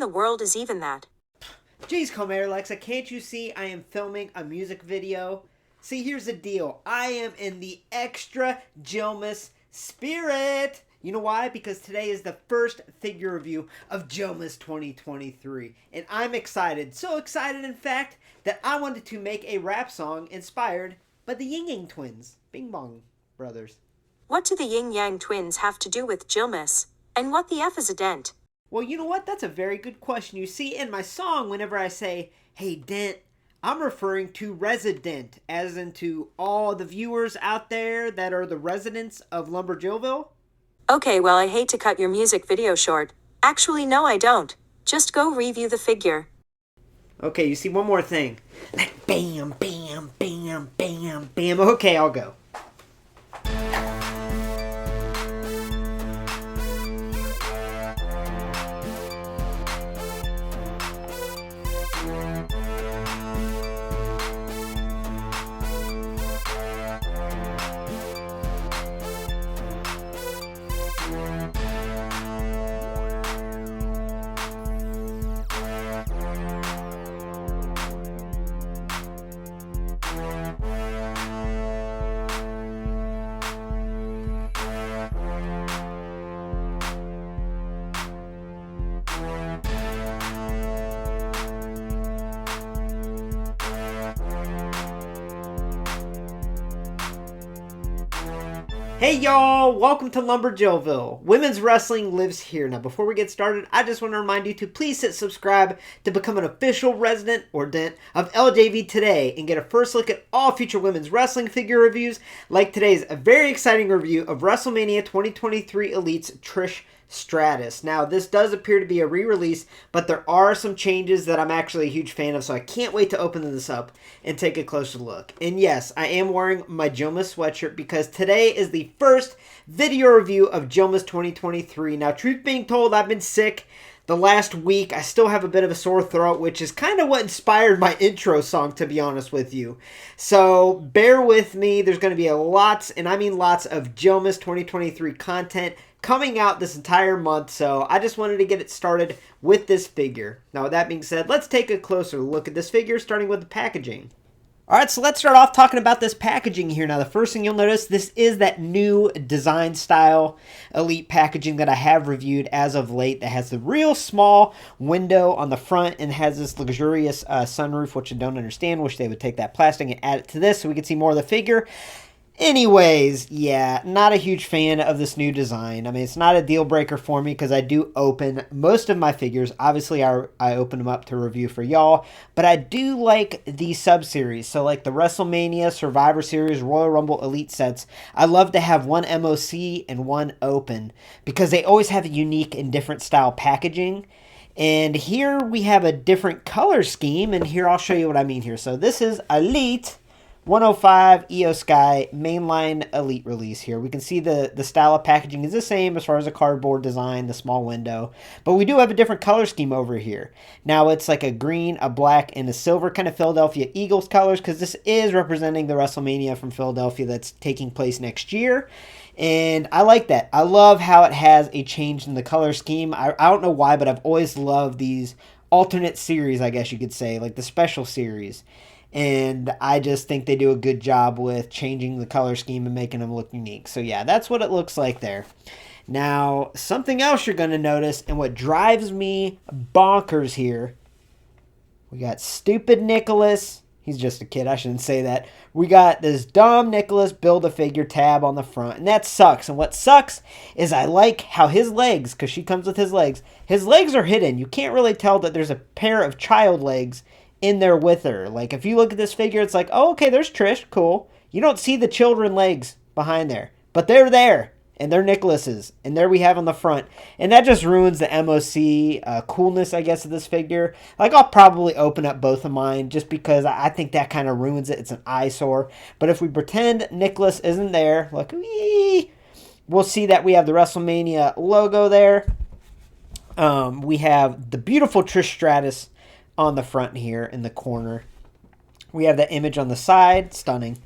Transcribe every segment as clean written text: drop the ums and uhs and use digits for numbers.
the world is even that? Jeez, come here, Alexa. Can't you see I am filming a music video? See, here's the deal. I am in the extra Jillmas spirit. You know why? Because today is the first figure review of Jillmas 2023. And I'm excited. So excited, in fact, that I wanted to make a rap song inspired by the Ying Yang Twins. Bing Bong Brothers. What do the Yin Yang Twins have to do with Jillmas? And what the F is a dent? Well, you know what? That's a very good question. You see, in my song, whenever I say, hey, Dent, I'm referring to resident, as into all the viewers out there that are the residents of LumberJillville. Okay, well, I hate to cut your music video short. Actually, no, I don't. Just go review the figure. Okay, you see, one more thing. Like, bam, bam, bam, bam, bam. Okay, I'll go. Hey y'all, welcome to LumberJillville. Women's wrestling lives here. Now before we get started, I just want to remind you to please hit subscribe to become an official resident or dent of LJV today and get a first look at all future women's wrestling figure reviews like today's a very exciting review of WrestleMania 2023 Elite's Trish Stratus. Now this does appear to be a re-release, but there are some changes that I'm actually a huge fan of, so I can't wait to open this up and take a closer look. And yes, I am wearing my Jillmas sweatshirt because today is the first video review of Jillmas 2023. Now, truth being told, I've been sick the last week. I still have a bit of a sore throat, which is kind of what inspired my intro song, to be honest with you. So bear with me. There's going to be lots, and I mean lots, of Jillmas 2023 content coming out this entire month, so I just wanted to get it started with this figure. Now, with that being said, let's take a closer look at this figure, starting with the packaging. Alright, so let's start off talking about this packaging here. Now, the first thing you'll notice, this is that new design style Elite packaging that I have reviewed as of late that has the real small window on the front and has this luxurious sunroof, which I don't understand. Wish they would take that plastic and add it to this so we could see more of the figure. Anyways, yeah, not a huge fan of this new design. I mean, it's not a deal breaker for me because I do open most of my figures. Obviously, I open them up to review for y'all, but I do like the sub-series. So like the WrestleMania, Survivor Series, Royal Rumble Elite sets, I love to have one MOC and one open because they always have a unique and different style packaging. And here we have a different color scheme, and here I'll show you what I mean here. So this is Elite 105 EO Sky mainline Elite release here. We can see the style of packaging is the same as far as the cardboard design, the small window, but we do have a different color scheme over here. Now it's like a green, a black, and a silver kind of Philadelphia Eagles colors because this is representing the WrestleMania from Philadelphia that's taking place next year. And I like that. I love how it has a change in the color scheme. I don't know why, but I've always loved these alternate series, I guess you could say, like the special series. And I just think they do a good job with changing the color scheme and making them look unique. So yeah, that's what it looks like there. Now, something else you're going to notice, and what drives me bonkers here, we got stupid Nicholas. He's just a kid, I shouldn't say that. We got this dumb Nicholas Build-A-Figure tab on the front, and that sucks. And what sucks is I like how his legs, because she comes with his legs are hidden. You can't really tell that there's a pair of child legs in there with her. Like, if you look at this figure, it's like, oh, okay, there's Trish, cool. You don't see the children legs behind there, but they're there, and they're Nicholas's, and there we have on the front, and that just ruins the MOC coolness, I guess, of this figure. Like, I'll probably open up both of mine just because I think that kind of ruins it. It's an eyesore, but if we pretend Nicholas isn't there, look, we'll see that we have the WrestleMania logo there. We have the beautiful Trish Stratus on the front here in the corner. We have the image on the side. Stunning.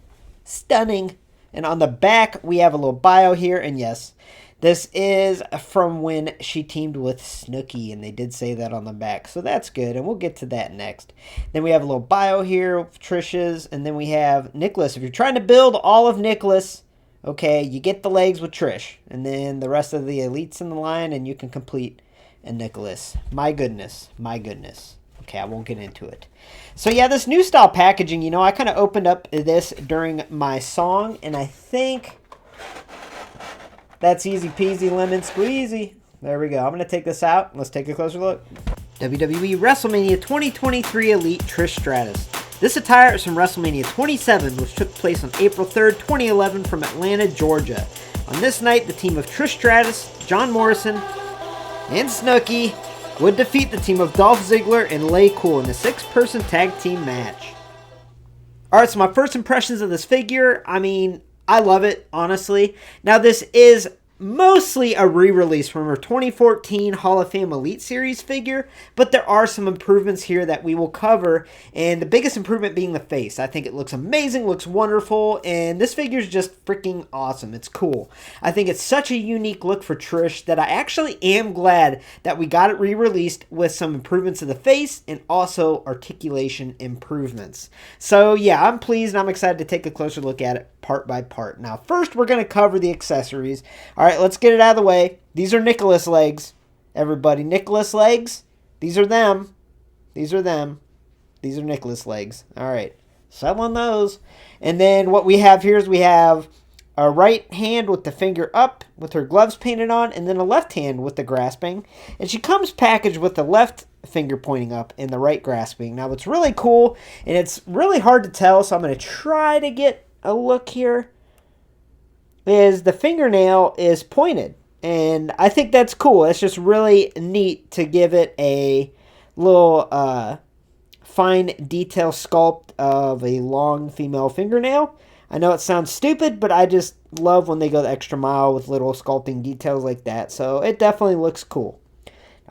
Stunning. And on the back, we have a little bio here. And yes, This is from when she teamed with Snooki, and they did say that on the back, so that's good, and we'll get to that next. Then we have a little bio here of Trish's, and then we have Nicholas. If you're trying to build all of Nicholas, okay, you get the legs with Trish, and then the rest of the elites in the line, and you can complete a Nicholas. My goodness, my goodness. Okay, I won't get into it. So yeah, this new style packaging, you know, I kind of opened up this during my song, and I think that's easy peasy lemon squeezy. There we go. I'm going to take this out. Let's take a closer look. WWE Wrestlemania 2023 Elite Trish Stratus. This attire is from WrestleMania 27, which took place on April 3rd, 2011 from Atlanta, Georgia. On this night, the team of Trish Stratus, John Morrison, and Snooki would defeat the team of Dolph Ziggler and Lay Cool in a 6-person tag team match. Alright, so my first impressions of this figure, I mean, I love it, honestly. Now, this is mostly a re-release from her 2014 Hall of Fame Elite Series figure, but there are some improvements here that we will cover, and the biggest improvement being the face. I think it looks amazing, looks wonderful, and this figure is just freaking awesome. It's cool. I think it's such a unique look for Trish that I actually am glad that we got it re-released with some improvements to the face and also articulation improvements. So yeah, I'm pleased and I'm excited to take a closer look at it part by part. Now, first we're going to cover the accessories. All right, let's get it out of the way. These are Nicholas legs, everybody. Nicholas legs. These are them. These are them. These are Nicholas legs. All right, settle on those. And then what we have here is we have a right hand with the finger up with her gloves painted on, and then a left hand with the grasping. And she comes packaged with the left finger pointing up and the right grasping. Now, what's really cool, and it's really hard to tell, so I'm going to try to get a look here, is the fingernail is pointed, and I think that's cool. It's just really neat to give it a little fine detail sculpt of a long female fingernail. I know it sounds stupid, but I just love when they go the extra mile with little sculpting details like that, so it definitely looks cool.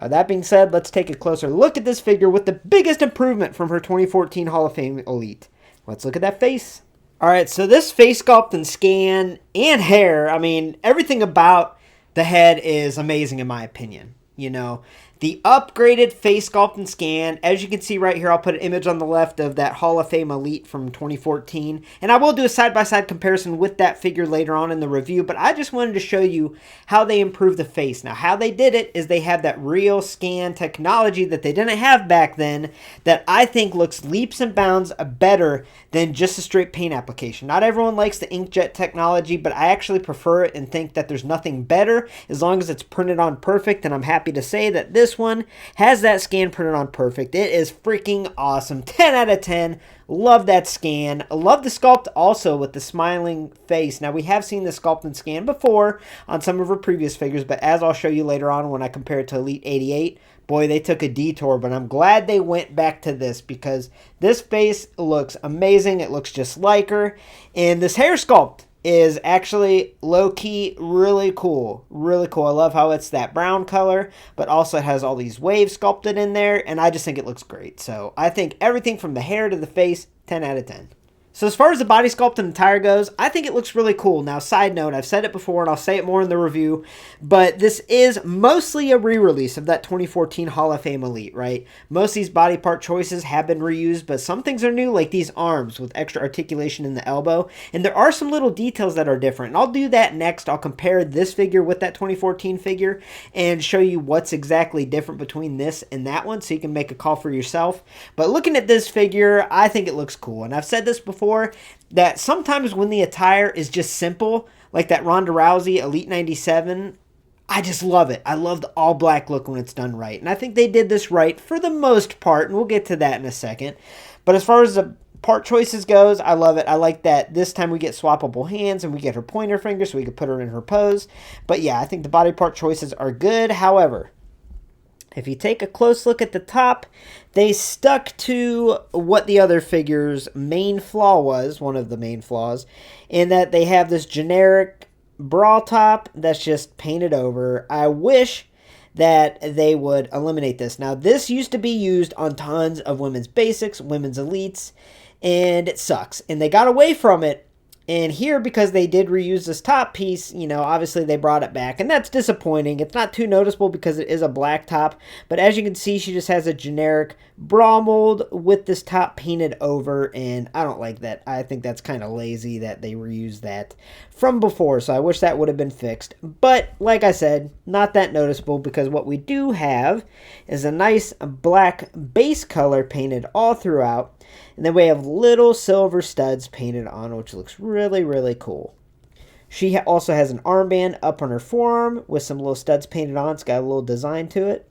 Now, that being said, let's take a closer look at this figure with the biggest improvement from her 2014 Hall of Fame Elite. Let's look at that face. Alright, so this face sculpt and scan and hair, I mean, everything about the head is amazing in my opinion. You know, the upgraded face sculpt and scan, as you can see right here, I'll put an image on the left of that Hall of Fame Elite from 2014. And I will do a side-by-side comparison with that figure later on in the review, but I just wanted to show you how they improved the face. Now, how they did it is they have that real scan technology that they didn't have back then that I think looks leaps and bounds better than just a straight paint application. Not everyone likes the inkjet technology, but I actually prefer it and think that there's nothing better as long as it's printed on perfect, and I'm happy to say that this one has that scan printed on perfect. It is freaking awesome. 10 out of 10. Love that scan. Love the sculpt also with the smiling face. Now, we have seen the sculpt and scan before on some of her previous figures, but as I'll show you later on when I compare it to Elite 88, boy, they took a detour, but I'm glad they went back to this because this face looks amazing. It looks just like her. And this hair sculpt is actually low-key really cool. Really cool. I love how it's that brown color, but also it has all these waves sculpted in there, and I just think it looks great. So I think everything from the hair to the face, 10 out of 10. So as far as the body sculpt and attire goes, I think it looks really cool. Now, side note, I've said it before and I'll say it more in the review, but this is mostly a re-release of that 2014 Hall of Fame Elite, right? Most of these body part choices have been reused, but some things are new, like these arms with extra articulation in the elbow, and there are some little details that are different. And I'll do that next. I'll compare this figure with that 2014 figure and show you what's exactly different between this and that one so you can make a call for yourself. But looking at this figure, I think it looks cool. And I've said this before, that sometimes when the attire is just simple, like that Ronda Rousey Elite 97, I just love it. I love the all black look when it's done right. And I think they did this right for the most part, and we'll get to that in a second. But as far as the part choices goes, I love it. I like that this time we get swappable hands and we get her pointer finger so we can put her in her pose. But yeah, I think the body part choices are good. However, if you take a close look at the top, they stuck to what the other figure's main flaw was, one of the main flaws, in that they have this generic bra top that's just painted over. I wish that they would eliminate this. Now, this used to be used on tons of women's basics, women's elites, and it sucks. And they got away from it And here, because they did reuse this top piece, you know, obviously they brought it back. And that's disappointing. It's not too noticeable because it is a black top. But as you can see, she just has a generic bra mold with this top painted over. And I don't like that. I think that's kind of lazy that they reused that from before. So I wish that would have been fixed. But like I said, not that noticeable because what we do have is a nice black base color painted all throughout. And then we have little silver studs painted on, which looks really, really cool. She also has an armband up on her forearm with some little studs painted on. It's got a little design to it.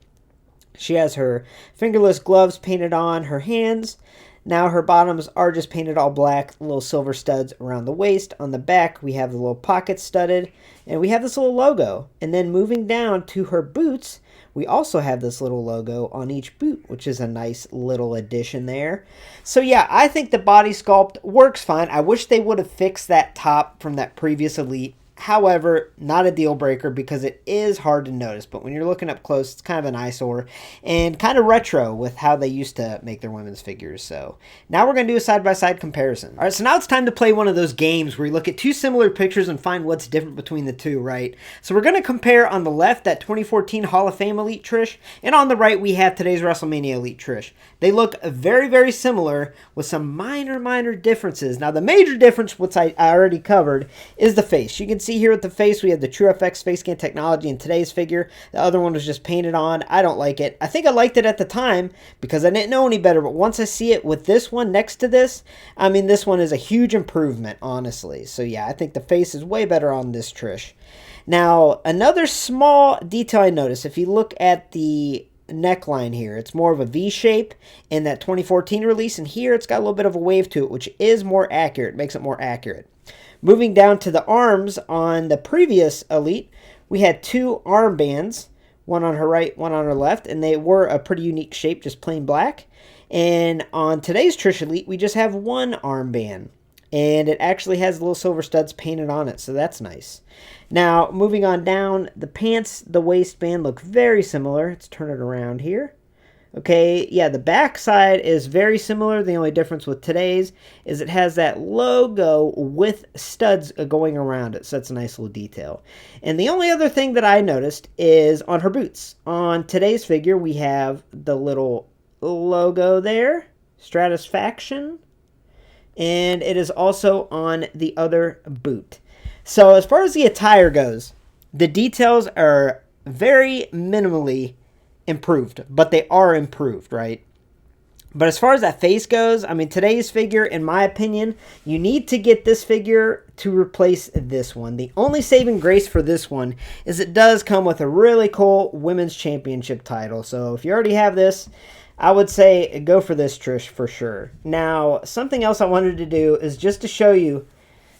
She has her fingerless gloves painted on her hands. Now her bottoms are just painted all black, little silver studs around the waist. On the back, we have the little pockets studded, and we have this little logo. And then moving down to her boots, we also have this little logo on each boot, which is a nice little addition there. So yeah, I think the body sculpt works fine. I wish they would have fixed that top from that previous Elite. However, not a deal breaker because it is hard to notice. But when you're looking up close, it's kind of an eyesore and kind of retro with how they used to make their women's figures. So now we're going to do a side-by-side comparison. All right, so now it's time to play one of those games where you look at two similar pictures and find what's different between the two, right? So we're going to compare on the left that 2014 Hall of Fame Elite Trish, and on the right we have today's WrestleMania Elite Trish. They look very, very similar with some minor differences. Now the major difference, which I already covered, is the face. You can see here with the face, we have the TrueFX face scan technology in today's figure. The other one was just painted on. I don't like it. I think I liked it at the time because I didn't know any better, but once I see it with this one next to this, I mean, this one is a huge improvement, honestly. So yeah, I think the face is way better on this Trish. Now, another small detail I noticed, if you look at the neckline here, it's more of a V shape in that 2014 release, and here it's got a little bit of a wave to it, which is more accurate, makes it more accurate. Moving down to the arms on the previous Elite, we had two armbands, one on her right, one on her left, and they were a pretty unique shape, just plain black. And on today's Trish Elite, we just have one armband, and it actually has little silver studs painted on it, so that's nice. Now, moving on down, the pants, the waistband look very similar. Let's turn it around here. Okay, yeah, the back side is very similar. The only difference with today's is it has that logo with studs going around it, so that's a nice little detail. And the only other thing that I noticed is on her boots. On today's figure, we have the little logo there, Stratisfaction, and it is also on the other boot. So as far as the attire goes, the details are very minimally improved, but they are improved, right? But as far as that face goes, I mean, today's figure, in my opinion, you need to get this figure to replace this one. The only saving grace for this one is it does come with a really cool Women's Championship title. So if you already have this, I would say go for this Trish for sure. Now, something else I wanted to do is just to show you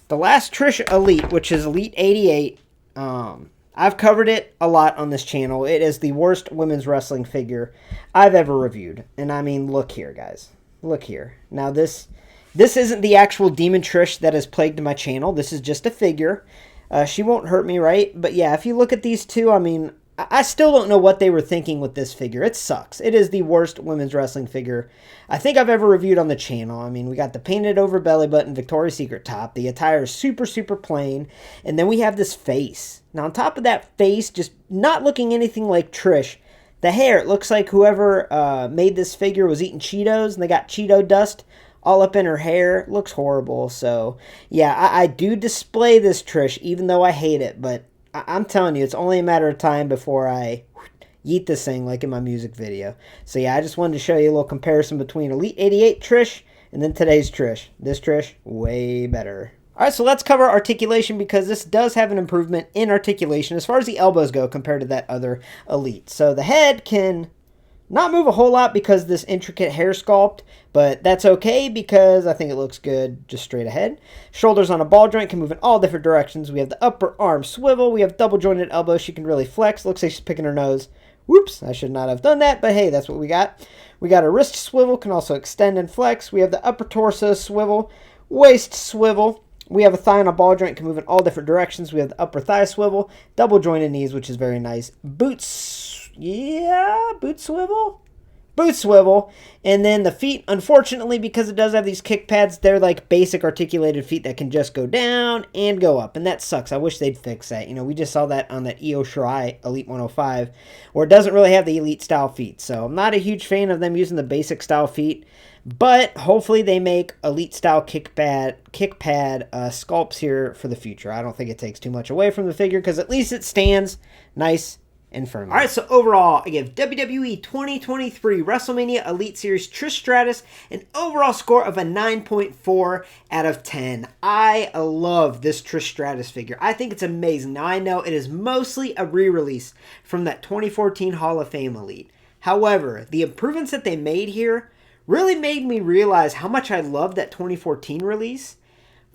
the last Trish Elite, which is Elite 88. I've covered it a lot on this channel. It is the worst women's wrestling figure I've ever reviewed. And I mean, look here, guys. Look here. Now, this isn't the actual Demon Trish that has plagued my channel. This is just a figure. She won't hurt me, right? But yeah, if you look at these two, I mean, I still don't know what they were thinking with this figure. It sucks. It is the worst women's wrestling figure I think I've ever reviewed on the channel. I mean, we got the painted over belly button Victoria's Secret top. The attire is super plain. And then we have this face. Now, on top of that face, just not looking anything like Trish, the hair, it looks like whoever made this figure was eating Cheetos, and they got Cheeto dust all up in her hair. It looks horrible. So, yeah, I do display this Trish, even though I hate it, but I'm telling you, it's only a matter of time before I yeet this thing like in my music video. So yeah, I just wanted to show you a little comparison between Elite 88 Trish and then today's Trish. This Trish, way better. Alright, so let's cover articulation because this does have an improvement in articulation as far as the elbows go compared to that other Elite. So the head can not move a whole lot because of this intricate hair sculpt, but that's okay because I think it looks good just straight ahead. Shoulders on a ball joint can move in all different directions. We have the upper arm swivel. We have double jointed elbows. She can really flex. Looks like she's picking her nose. Whoops, I should not have done that, but hey, that's what we got. We got a wrist swivel, can also extend and flex. We have the upper torso swivel, waist swivel. We have a thigh on a ball joint, can move in all different directions. We have the upper thigh swivel, double jointed knees, which is very nice. Boots, yeah, boot swivel. boot swivel. And then the feet, unfortunately, because it does have these kick pads, they're like basic articulated feet that can just go down and go up. And that sucks. I wish they'd fix that. You know, we just saw that on that Io Shirai Elite 105, where it doesn't really have the elite style feet. So I'm not a huge fan of them using the basic style feet. But hopefully they make elite style kick pad sculpts here for the future. I don't think it takes too much away from the figure because at least it stands nice and firm. All right, so overall, I give WWE 2023 WrestleMania Elite Series Trish Stratus an overall score of a 9.4 out of 10. I love this Trish Stratus figure. I think it's amazing. Now, I know it is mostly a re-release from that 2014 Hall of Fame Elite. However, the improvements that they made here really made me realize how much I loved that 2014 release,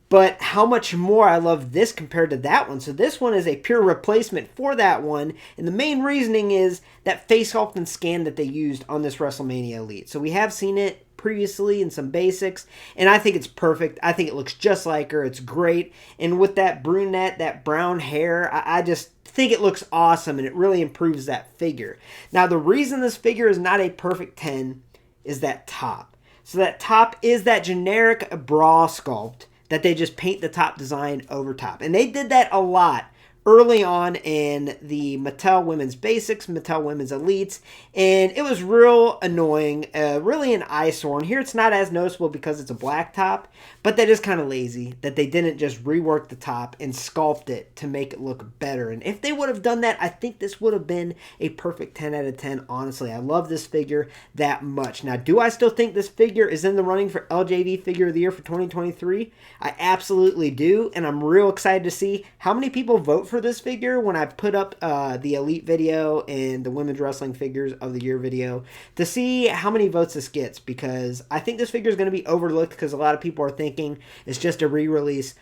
but how much more I love this compared to that one. So this one is a pure replacement for that one, and the main reasoning is that face sculpt and scan that they used on this WrestleMania Elite. So we have seen it previously in some basics, and I think it's perfect. I think it looks just like her. It's great, and with that brunette, that brown hair, I just think it looks awesome, and it really improves that figure. Now, the reason this figure is not a perfect 10 is that top. So that top is that generic bra sculpt that they just paint the top design over top. And they did that a lot early on in the Mattel Women's Basics, Mattel Women's Elites, and it was real annoying, really an eyesore. And here it's not as noticeable because it's a black top, but that is kind of lazy that they didn't just rework the top and sculpt it to make it look better. And if they would have done that, I think this would have been a perfect 10 out of 10, honestly. I love this figure that much. Now, do I still think this figure is in the running for LJV Figure of the Year for 2023? I absolutely do, and I'm real excited to see how many people vote for this figure when I put up the Elite video and the Women's Wrestling Figures of the Year video to see how many votes this gets, because I think this figure is going to be overlooked because a lot of people are thinking it's just a re-release.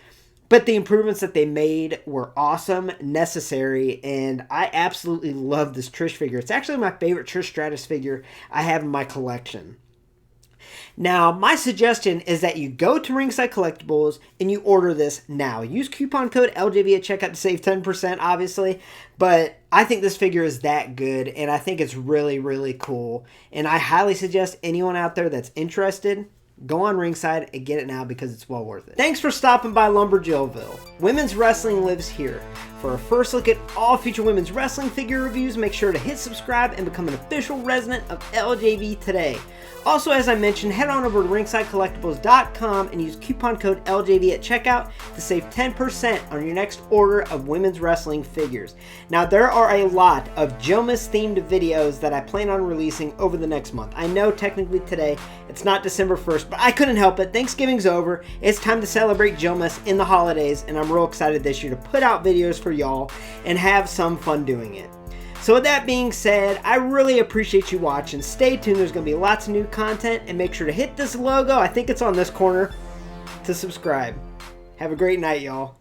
But the improvements that they made were awesome, necessary, and I absolutely love this Trish figure. It's actually my favorite Trish Stratus figure I have in my collection. Now, my suggestion is that you go to Ringside Collectibles and you order this now. Use coupon code LJV at checkout to save 10%, obviously. But I think this figure is that good, and I think it's really, really cool. And I highly suggest anyone out there that's interested, go on Ringside and get it now because it's well worth it. Thanks for stopping by LumberJillville. Women's wrestling lives here. For a first look at all future women's wrestling figure reviews, make sure to hit subscribe and become an official resident of LJV today. Also, as I mentioned, head on over to ringsidecollectibles.com and use coupon code LJV at checkout to save 10% on your next order of women's wrestling figures. Now, there are a lot of Jillmas themed videos that I plan on releasing over the next month. I know technically today it's not December 1st, but I couldn't help it. Thanksgiving's over. It's time to celebrate Jillmas in the holidays, and I'm real excited this year to put out videos for y'all and have some fun doing it. So with that being said, I really appreciate you watching. Stay tuned, there's going to be lots of new content, and make sure to hit this logo, I think it's on this corner, to subscribe. Have a great night, y'all.